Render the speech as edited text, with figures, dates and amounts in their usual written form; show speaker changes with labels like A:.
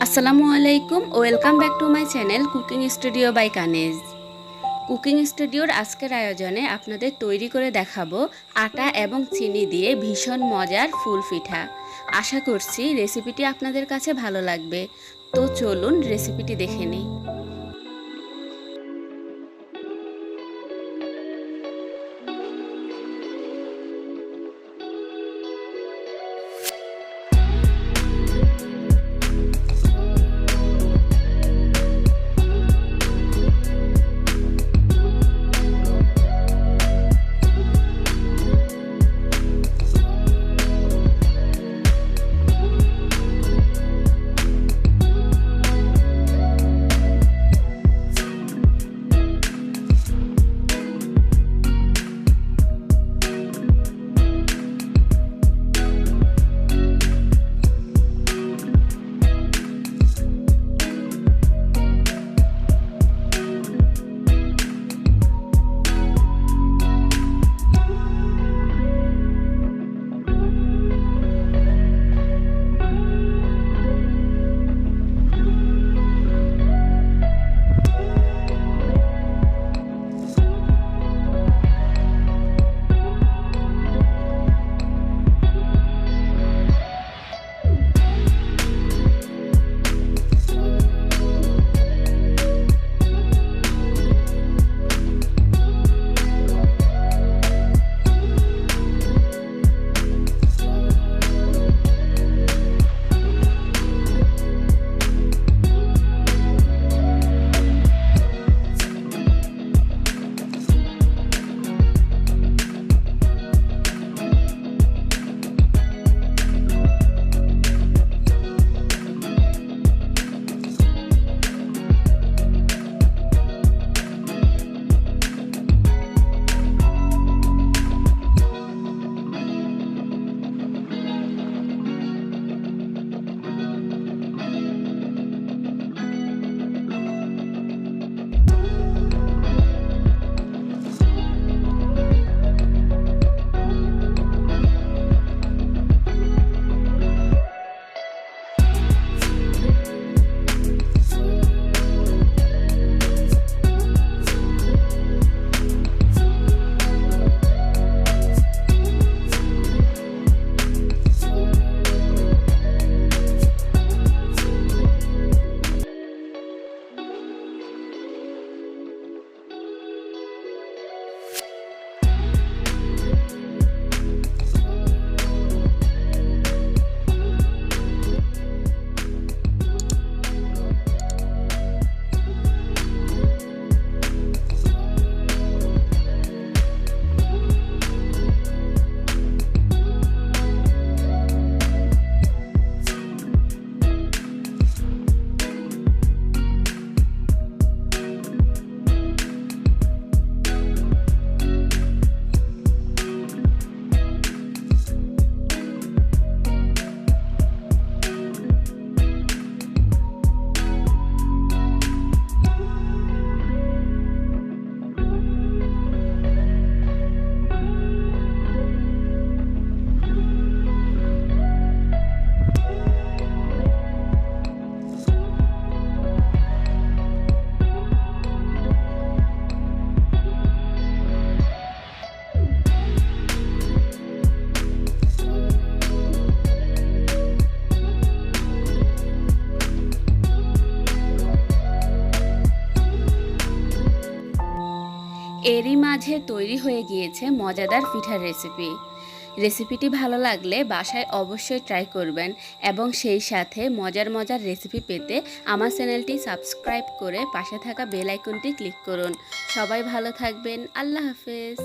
A: আসসালামু আলাইকুম, welcome back to my channel cooking studio by Kaneez. Cooking স্টুডিওর আজকের আয়োজনে আপনাদের তৈরি করে দেখাবো আটা এবং চিনি দিয়ে ভীষণ মজার ফুল পিঠা। আশা করছি রেসিপিটি আপনাদের কাছে ভালো লাগবে। তো চলুন রেসিপিটি দেখে নিই। এরই মাঝে তৈরি হয়ে গিয়েছে মজাদার পিঠার রেসিপিটি ভালো লাগলে বাসায় অবশ্যই ট্রাই করবেন এবং সেই সাথে মজার মজার রেসিপি পেতে আমার চ্যানেলটি সাবস্ক্রাইব করে পাশে থাকা বেল আইকনটি ক্লিক করুন। সবাই ভালো থাকবেন। আল্লাহ হাফেজ।